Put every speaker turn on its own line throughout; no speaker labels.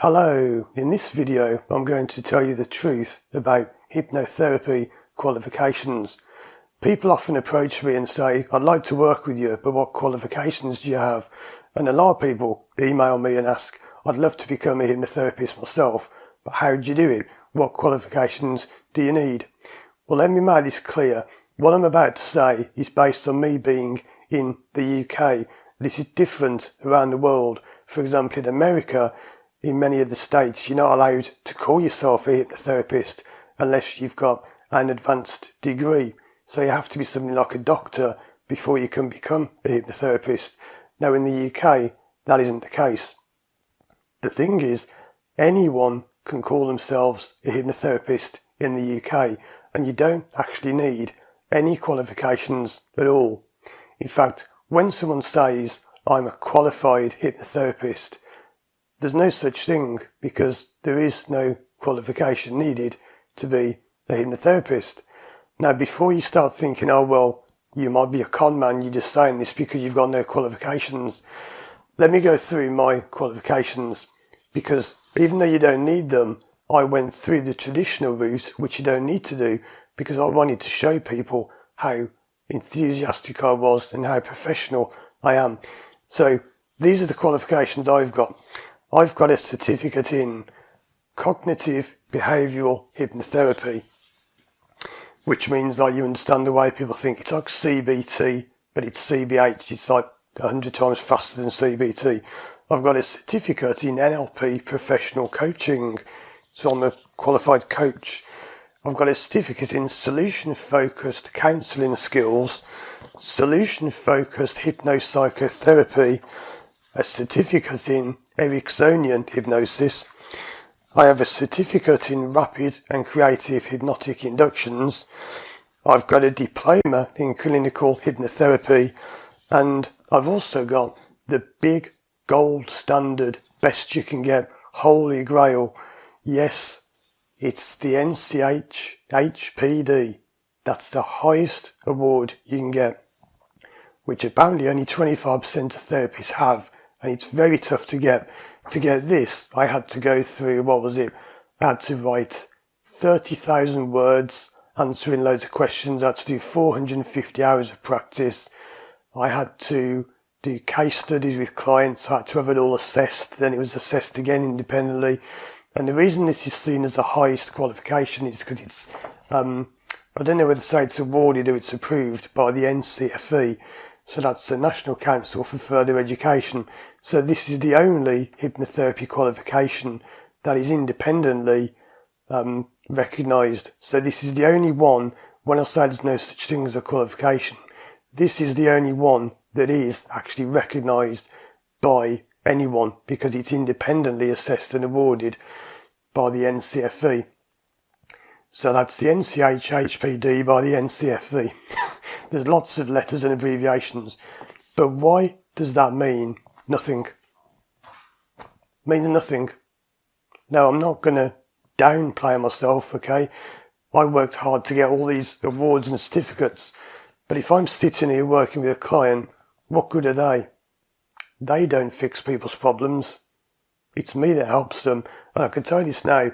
Hello, in this video I'm going to tell you the truth about hypnotherapy qualifications. People often approach me and say, I'd like to work with you, but what qualifications do you have? And a lot of people email me and ask, I'd love to become a hypnotherapist myself, but how do you do it? What qualifications do you need? Well, let me make this clear. What I'm about to say is based on me being in the UK. This is different around the world. For example, in America, in many of the states, you're not allowed to call yourself a hypnotherapist unless you've got an advanced degree. So you have to be something like a doctor before you can become a hypnotherapist. Now in the UK, that isn't the case. The thing is, anyone can call themselves a hypnotherapist in the UK, and you don't actually need any qualifications at all. In fact, when someone says, I'm a qualified hypnotherapist, there's no such thing, because there is no qualification needed to be a hypnotherapist. Now, before you start thinking, oh, well, you might be a con man, you're just saying this because you've got no qualifications, let me go through my qualifications, because even though you don't need them, I went through the traditional route, which you don't need to do, because I wanted to show people how enthusiastic I was and how professional I am. So these are the qualifications I've got. I've got a certificate in cognitive behavioural hypnotherapy, which means like you understand the way people think. It's like CBT, but it's CBH. It's like 100 times faster than CBT. I've got a certificate in NLP professional coaching, so I'm a qualified coach. I've got a certificate in solution-focused counselling skills, solution-focused hypnopsychotherapy, a certificate in Ericksonian hypnosis. I have a certificate in rapid and creative hypnotic inductions. I've got a diploma in clinical hypnotherapy, and I've also got the big gold standard, best you can get, holy grail. Yes, it's the NCH HPD. That's the highest award you can get, which apparently only 25% of therapists have, and it's very tough to get. To get this, I had to go through, I had to write 30,000 words, answering loads of questions. I had to do 450 hours of practice. I had to do case studies with clients. I had to have it all assessed. Then it was assessed again independently. And the reason this is seen as the highest qualification is because it's, I don't know whether to say it's awarded or it's approved by the NCFE. So that's the National Council for Further Education. So this is the only hypnotherapy qualification that is independently recognised. So this is the only one, when I say there's no such thing as a qualification, this is the only one that is actually recognised by anyone, because it's independently assessed and awarded by the NCFE. So that's the NCH HPD by the NCFE. There's lots of letters and abbreviations. But why does that mean nothing? It means nothing. Now, I'm not going to downplay myself, okay? I worked hard to get all these awards and certificates. But if I'm sitting here working with a client, what good are they? They don't fix people's problems. It's me that helps them. And I can tell you this now,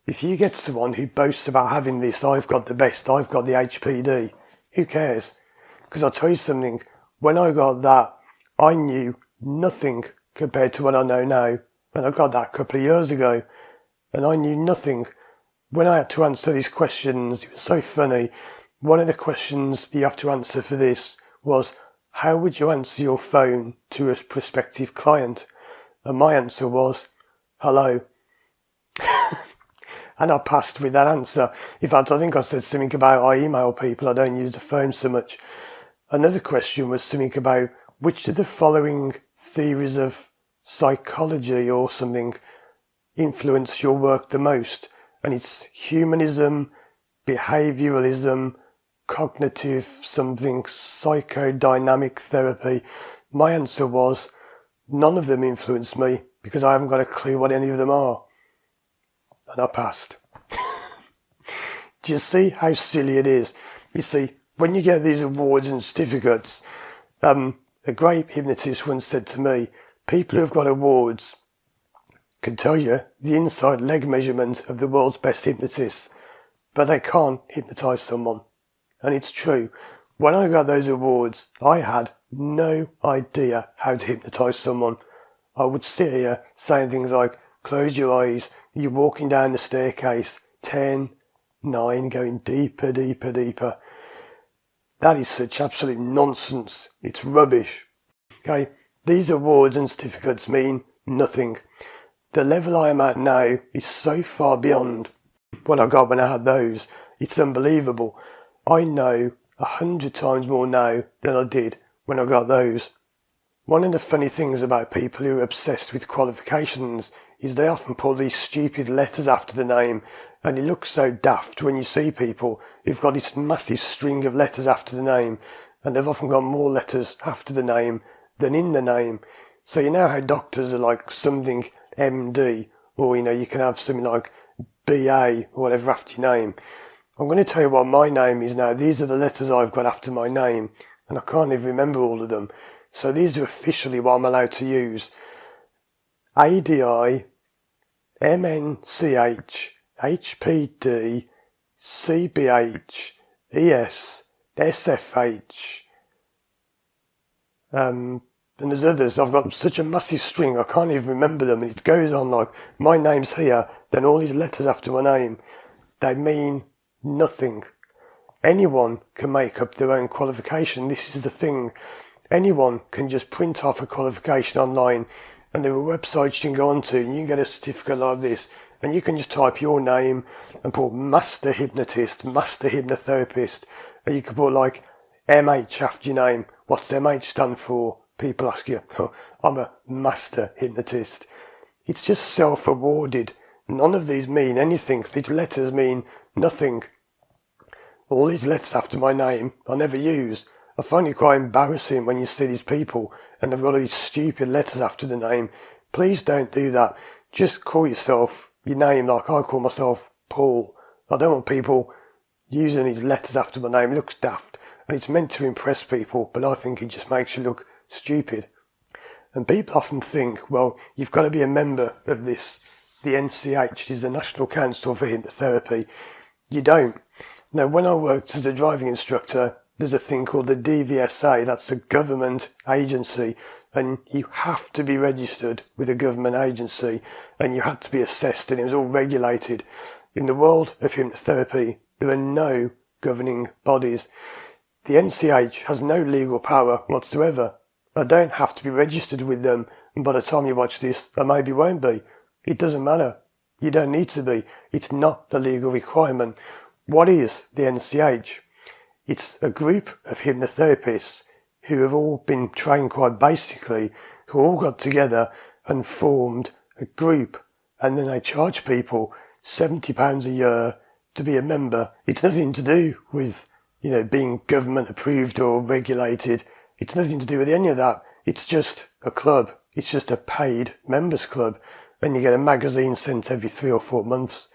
if you get someone who boasts about having this, I've got the best, I've got the HPD, who cares? Because I'll tell you something, when I got that, I knew nothing compared to what I know now. And I got that a couple of years ago, and I knew nothing. When I had to answer these questions, it was so funny. One of the questions you have to answer for this was, how would you answer your phone to a prospective client? And my answer was, hello. And I passed with that answer. In fact, I think I said something about I email people, I don't use the phone so much. Another question was something about which of the following theories of psychology or something influence your work the most? And it's humanism, behavioralism, cognitive something, psychodynamic therapy. My answer was, none of them influence me, because I haven't got a clue what any of them are. And I passed. Do you see how silly it is? You see, when you get these awards and certificates, a great hypnotist once said to me, people who've got awards can tell you the inside leg measurement of the world's best hypnotists, but they can't hypnotise someone. And it's true. When I got those awards, I had no idea how to hypnotise someone. I would sit here saying things like, close your eyes, you're walking down the staircase, 10, 9, going deeper, deeper, deeper. That is such absolute nonsense. It's rubbish. Okay, these awards and certificates mean nothing. The level I am at now is so far beyond what I got when I had those. It's unbelievable. I know 100 times more now than I did when I got those. One of the funny things about people who are obsessed with qualifications is they often put these stupid letters after the name, and it looks so daft when you see people who've got this massive string of letters after the name, and they've often got more letters after the name than in the name. So you know how doctors are like something MD, or you can have something like BA or whatever after your name. I'm going to tell you what my name is now. These are the letters I've got after my name, and I can't even remember all of them. So these are officially what I'm allowed to use. ADI, MNCH, HPD, CBH, ES, SFH, and there's others. I've got such a massive string, I can't even remember them, and it goes on like, my name's here, then all these letters after my name, they mean nothing. Anyone can make up their own qualification. This is the thing. Anyone can just print off a qualification online, and there are websites you can go onto, and you can get a certificate like this, and you can just type your name and put Master Hypnotist, Master Hypnotherapist, and you can put like MH after your name. What's MH stand for? People ask you. Oh, I'm a Master Hypnotist. It's just self-awarded. None of these mean anything. These letters mean nothing. All these letters after my name I never use. I find it quite embarrassing when you see these people and they've got all these stupid letters after the name. Please don't do that. Just call yourself your name like I call myself Paul. I don't want people using these letters after my name. It looks daft and it's meant to impress people, but I think it just makes you look stupid. And people often think, well, you've got to be a member of this. The NCH is the National Council for Hypnotherapy. You don't. Now, when I worked as a driving instructor, there's a thing called the DVSA, that's a government agency, and you have to be registered with a government agency, and you had to be assessed, and it was all regulated. In the world of hypnotherapy, there are no governing bodies. The NCH has no legal power whatsoever. I don't have to be registered with them, and by the time you watch this, I maybe won't be. It doesn't matter. You don't need to be. It's not a legal requirement. What is the NCH? It's a group of hypnotherapists who have all been trained quite basically, who all got together and formed a group, and then they charge people £70 a year to be a member. It's nothing to do with, being government approved or regulated. It's nothing to do with any of that. It's just a club. It's just a paid members club, and you get a magazine sent every 3 or 4 months,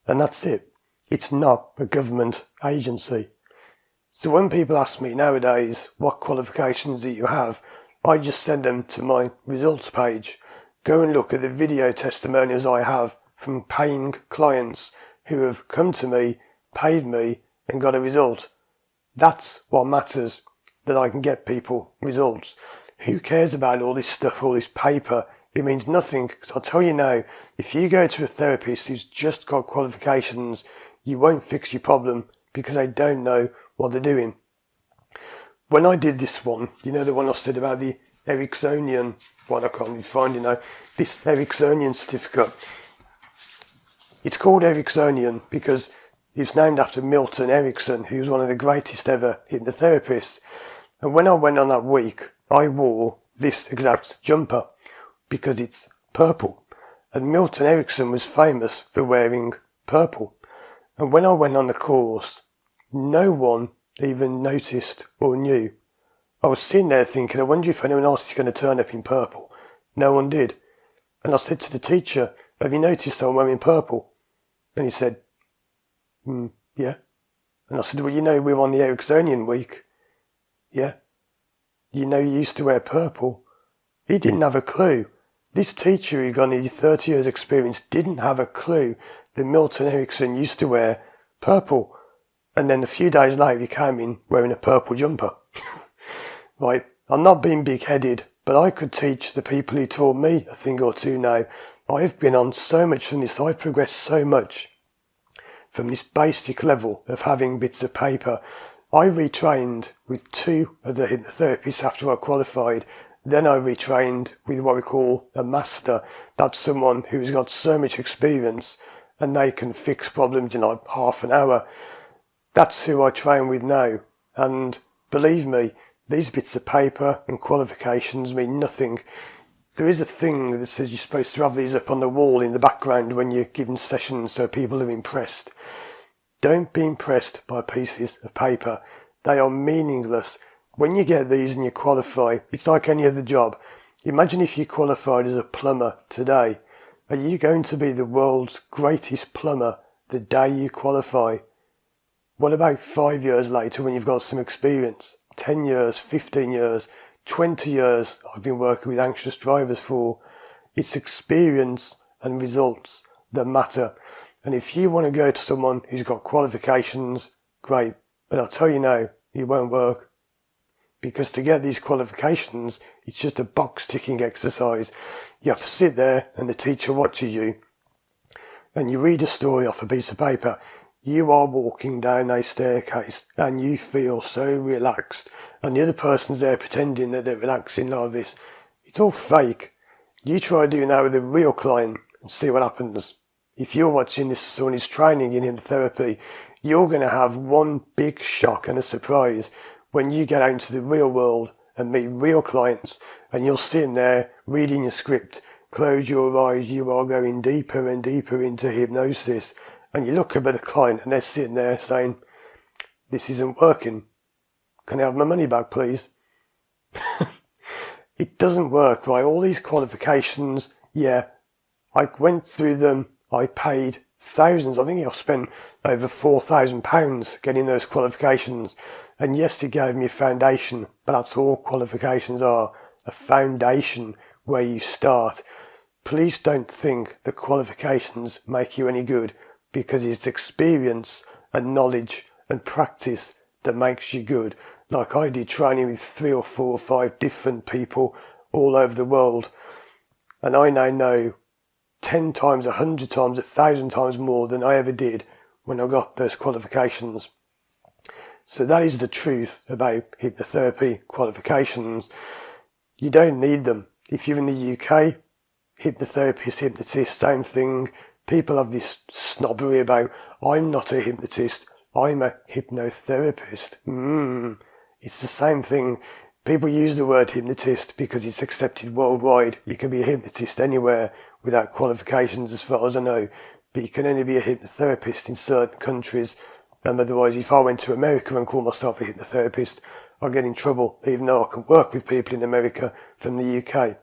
and that's it. It's not a government agency. So when people ask me nowadays, what qualifications do you have? I just send them to my results page. Go and look at the video testimonials I have from paying clients who have come to me, paid me, and got a result. That's what matters, that I can get people results. Who cares about all this stuff, all this paper? It means nothing, because I'll tell you now, if you go to a therapist who's just got qualifications, you won't fix your problem because they don't know what they're doing. When I did this one, the one I said about the Ericksonian one, I can't even find it now, this Ericksonian certificate. It's called Ericksonian because it's named after Milton Erickson, who was one of the greatest ever hypnotherapists. And when I went on that week, I wore this exact jumper because it's purple. And Milton Erickson was famous for wearing purple. And when I went on the course, no one even noticed or knew. I was sitting there thinking, I wonder if anyone else is going to turn up in purple. No one did. And I said to the teacher, have you noticed I'm wearing purple? And he said, yeah. And I said, well, we're on the Ericksonian week. Yeah. You used to wear purple. He didn't have a clue. This teacher who got nearly 30 years experience didn't have a clue that Milton Erickson used to wear purple. And then a few days later he came in wearing a purple jumper. Right, I'm not being big-headed, but I could teach the people who taught me a thing or two now. I've been on so much from this, I've progressed so much from this basic level of having bits of paper. I retrained with 2 other hypnotherapists after I qualified. Then I retrained with what we call a master. That's someone who's got so much experience and they can fix problems in like half an hour. That's who I train with now. And believe me, these bits of paper and qualifications mean nothing. There is a thing that says you're supposed to have these up on the wall in the background when you're giving sessions so people are impressed. Don't be impressed by pieces of paper. They are meaningless. When you get these and you qualify, it's like any other job. Imagine if you qualified as a plumber today. Are you going to be the world's greatest plumber the day you qualify? What about 5 years later when you've got some experience? 10 years, 15 years, 20 years I've been working with anxious drivers for. It's experience and results that matter. And if you want to go to someone who's got qualifications, great. But I'll tell you now, it won't work. Because to get these qualifications, it's just a box ticking exercise. You have to sit there and the teacher watches you. And you read a story off a piece of paper. You are walking down a staircase and you feel so relaxed. And the other person's there pretending that they're relaxing like this. It's all fake. You try doing that with a real client and see what happens. If you're watching this someone who's training in hypnotherapy, you're going to have one big shock and a surprise when you get out into the real world and meet real clients and you'll see them there reading your script. Close your eyes, you are going deeper and deeper into hypnosis. And you look up at the client and they're sitting there saying, this isn't working. Can I have my money back, please? It doesn't work, right? All these qualifications, yeah, I went through them. I paid thousands. I think I've spent over £4,000 getting those qualifications. And yes, it gave me a foundation, but that's all qualifications are, a foundation where you start. Please don't think that qualifications make you any good, because it's experience and knowledge and practice that makes you good. Like I did training with 3 or 4 or 5 different people all over the world. And I now know 10 times, 100 times, 1,000 times more than I ever did when I got those qualifications. So that is the truth about hypnotherapy qualifications. You don't need them. If you're in the UK, hypnotherapists, hypnotists, same thing. People have this snobbery about, I'm not a hypnotist, I'm a hypnotherapist. It's the same thing. People use the word hypnotist because it's accepted worldwide. You can be a hypnotist anywhere without qualifications as far as I know, but you can only be a hypnotherapist in certain countries. And otherwise, if I went to America and called myself a hypnotherapist, I'd get in trouble, even though I can work with people in America from the UK.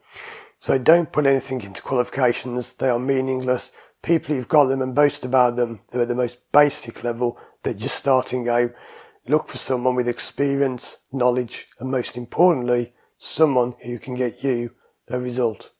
So don't put anything into qualifications. They are meaningless. People who've got them and boast about them, they're at the most basic level. They're just starting out. Look for someone with experience, knowledge, and most importantly, someone who can get you a result.